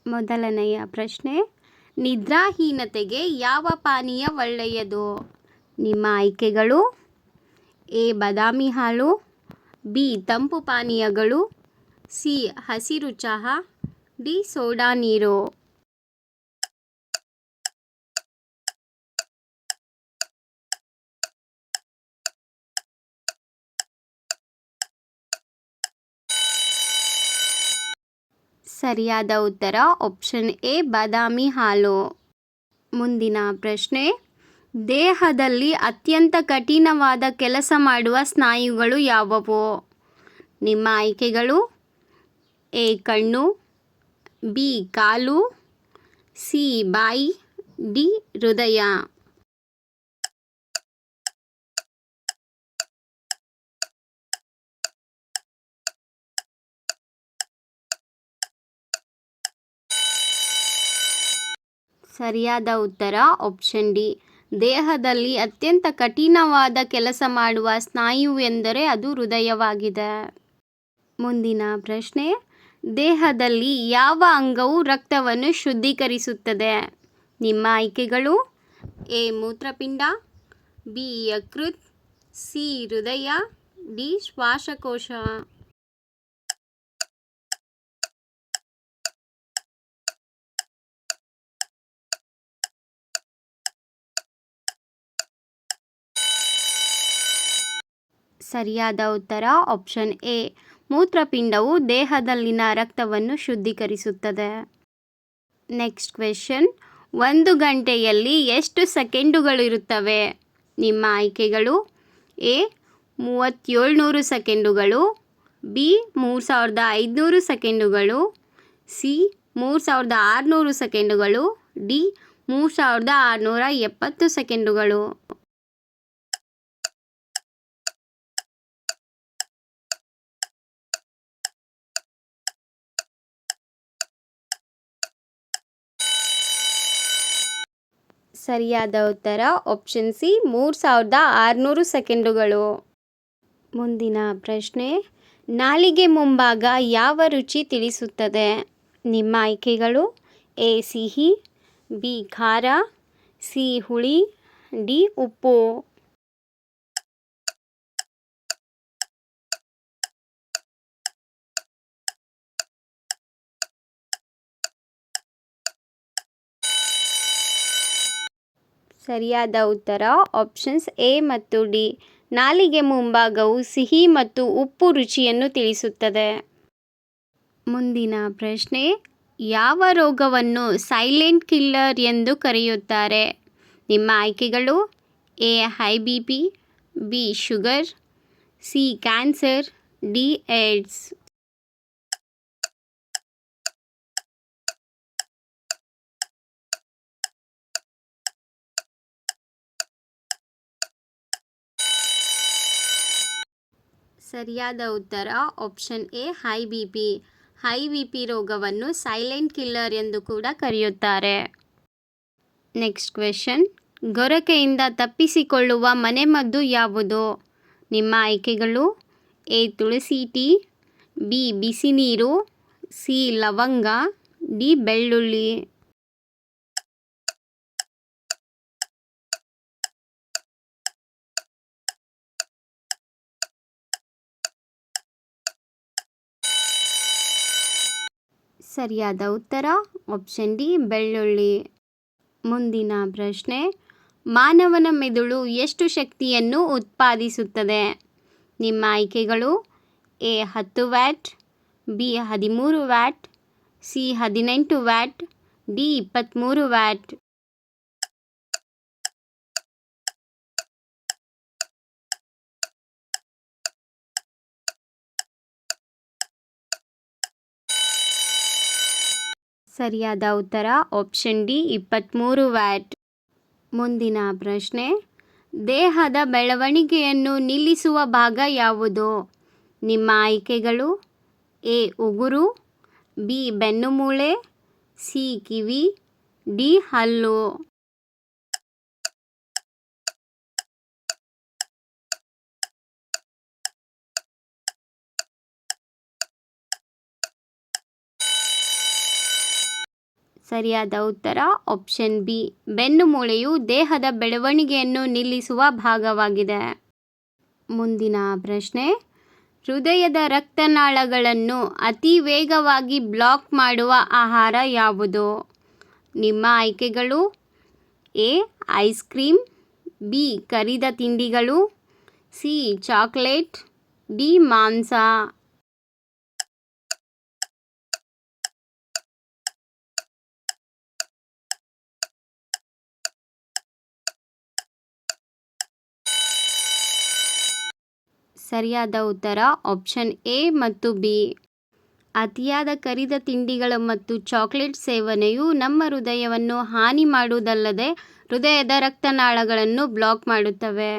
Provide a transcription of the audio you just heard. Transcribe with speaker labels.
Speaker 1: ಮೊದಲನೆಯ ಪ್ರಶ್ನೆ, ನಿದ್ರಾಹೀನತೆಗೆ ಯಾವ ಪಾನೀಯ ಒಳ್ಳೆಯದು? ನಿಮ್ಮ ಆಯ್ಕೆಗಳು: ಎ ಬಾದಾಮಿ ಹಾಲು, ಬಿ ತಂಪು ಪಾನೀಯಗಳು, ಸಿ ಹಸಿರು ಚಹಾ, ಡಿ ಸೋಡಾ ನೀರು. ಸರಿಯಾದ ಉತ್ತರ ಆಪ್ಷನ್ ಎ ಬಾದಾಮಿ ಹಾಲು. ಮುಂದಿನ ಪ್ರಶ್ನೆ, ದೇಹದಲ್ಲಿ ಅತ್ಯಂತ ಕಠಿಣವಾದ ಕೆಲಸ ಮಾಡುವ ಸ್ನಾಯುಗಳು ಯಾವುವು? ನಿಮ್ಮ ಆಯ್ಕೆಗಳು: ಎ ಕಣ್ಣು, ಬಿ ಕಾಲು, ಸಿ ಬಾಯಿ, ಡಿ ಹೃದಯ. ಸರಿಯಾದ ಉತ್ತರ ಆಪ್ಷನ್ ಡಿ, ದೇಹದಲ್ಲಿ ಅತ್ಯಂತ ಕಠಿಣವಾದ ಕೆಲಸ ಮಾಡುವ ಸ್ನಾಯು ಎಂದರೆ ಅದು ಹೃದಯವಾಗಿದೆ. ಮುಂದಿನ ಪ್ರಶ್ನೆ, ದೇಹದಲ್ಲಿ ಯಾವ ಅಂಗವು ರಕ್ತವನ್ನು ಶುದ್ಧೀಕರಿಸುತ್ತದೆ? ನಿಮ್ಮ ಆಯ್ಕೆಗಳು: ಎ ಮೂತ್ರಪಿಂಡ, ಬಿ ಯಕೃತ್, ಸಿ ಹೃದಯ, ಡಿ ಶ್ವಾಸಕೋಶ. ಸರಿಯಾದ ಉತ್ತರ ಆಪ್ಷನ್ ಎ, ಮೂತ್ರಪಿಂಡವು ದೇಹದಲ್ಲಿನ ರಕ್ತವನ್ನು ಶುದ್ಧೀಕರಿಸುತ್ತದೆ. ನೆಕ್ಸ್ಟ್ ಕ್ವೆಶ್ಚನ್, 1 ಗಂಟೆಯಲ್ಲಿ ಎಷ್ಟು ಸೆಕೆಂಡುಗಳಿರುತ್ತವೆ? ನಿಮ್ಮ ಆಯ್ಕೆಗಳು: ಎ 3700 ಸೆಕೆಂಡುಗಳು, ಬಿ 3500 ಸೆಕೆಂಡುಗಳು, ಸಿ 3600 ಸೆಕೆಂಡುಗಳು, ಡಿ 3670 ಸೆಕೆಂಡುಗಳು. ಸರಿಯಾದ ಉತ್ತರ ಆಪ್ಷನ್ ಸಿ 3600 ಸೆಕೆಂಡುಗಳು. ಮುಂದಿನ ಪ್ರಶ್ನೆ, ನಾಲಿಗೆ ಮುಂಭಾಗ ಯಾವ ರುಚಿ ತಿಳಿಸುತ್ತದೆ? ನಿಮ್ಮ ಆಯ್ಕೆಗಳು: ಎ ಸಿಹಿ, ಬಿ ಖಾರ, ಸಿ ಹುಳಿ, ಡಿ ಉಪ್ಪು. ಸರಿಯಾದ ಉತ್ತರ ಆಪ್ಷನ್ಸ್ ಎ ಮತ್ತು ಡಿ, ನಾಲಿಗೆ ಮುಂಭಾಗವು ಸಿಹಿ ಮತ್ತು ಉಪ್ಪು ರುಚಿಯನ್ನು ತಿಳಿಸುತ್ತದೆ. ಮುಂದಿನ ಪ್ರಶ್ನೆ, ಯಾವ ರೋಗವನ್ನು ಸೈಲೆಂಟ್ ಕಿಲ್ಲರ್ ಎಂದು ಕರೆಯುತ್ತಾರೆ? ನಿಮ್ಮ ಆಯ್ಕೆಗಳು: A high B P, B sugar, C cancer, D AIDS. ಸರಿಯಾದ ಉತ್ತರ option A high B P. High B P ರೋಗವನ್ನು ಸೈಲೆಂಟ್ ಕಿಲ್ಲರ್ ಎಂದು ಕೂಡ ಕರೆಯುತ್ತಾರೆ. ನೆಕ್ಸ್ಟ್ ಕ್ವೆಶ್ಚನ್, ಗೊರಕೆಯಿಂದ ತಪ್ಪಿಸಿಕೊಳ್ಳುವ ಮನೆಮದ್ದು ಯಾವುದು? ನಿಮ್ಮ ಆಯ್ಕೆಗಳು: ಎ ತುಳಸಿ ಟೀ, ಬಿ ಬಿಸಿ ನೀರು, ಸಿ ಲವಂಗ, ಡಿ ಬೆಳ್ಳುಳ್ಳಿ. ಸರಿಯಾದ ಉತ್ತರ ಆಪ್ಷನ್ ಡಿ ಬೆಳ್ಳುಳ್ಳಿ. ಮುಂದಿನ ಪ್ರಶ್ನೆ, ಮಾನವನ ಮೆದುಳು ಎಷ್ಟು ಶಕ್ತಿಯನ್ನು ಉತ್ಪಾದಿಸುತ್ತದೆ? ನಿಮ್ಮ ಆಯ್ಕೆಗಳು: A 10 watt, B 13 watt, C 18 watt, D 23 watt. ಸರಿಯಾದ ಉತ್ತರ ಆಪ್ಷನ್ ಡಿ 23 ವ್ಯಾಟ್. ಮುಂದಿನ ಪ್ರಶ್ನೆ, ದೇಹದ ಬೆಳವಣಿಗೆಯನ್ನು ನಿಲ್ಲಿಸುವ ಭಾಗ ಯಾವುದು? ನಿಮ್ಮ ಆಯ್ಕೆಗಳು: ಎ ಉಗುರು, ಬಿ ಬೆನ್ನುಮೂಳೆ, ಸಿ ಕಿವಿ, ಡಿ ಹಲ್ಲು. ಸರಿಯಾದ ಉತ್ತರ ಆಪ್ಷನ್ ಬಿ. ಬೆನ್ನು ಮೂಳೆಯು ದೇಹದ ಬೆಳವಣಿಗೆಯನ್ನು ನಿಲ್ಲಿಸುವ ಭಾಗವಾಗಿದೆ. ಮುಂದಿನ ಪ್ರಶ್ನೆ, ಹೃದಯದ ರಕ್ತನಾಳಗಳನ್ನು ಅತಿ ವೇಗವಾಗಿ ಬ್ಲಾಕ್ ಮಾಡುವ ಆಹಾರ ಯಾವುದು? ನಿಮ್ಮ ಆಯ್ಕೆಗಳು: ಎ ಐಸ್ ಕ್ರೀಮ್, ಬಿ ಕರಿದ ತಿಂಡಿಗಳು, ಸಿ ಚಾಕ್ಲೇಟ್, ಡಿ ಮಾಂಸ. ಸರಿಯಾದ ಉತ್ತರ ಆಪ್ಷನ್ ಎ ಮತ್ತು ಬಿ. ಅತಿಯಾದ ಕರಿದ ತಿಂಡಿಗಳು ಮತ್ತು ಚಾಕ್ಲೇಟ್ ಸೇವನೆಯು ನಮ್ಮ ಹೃದಯವನ್ನು ಹಾನಿ ಮಾಡುವುದಲ್ಲದೆ ಹೃದಯದ ರಕ್ತನಾಳಗಳನ್ನು ಬ್ಲಾಕ್ ಮಾಡುತ್ತವೆ.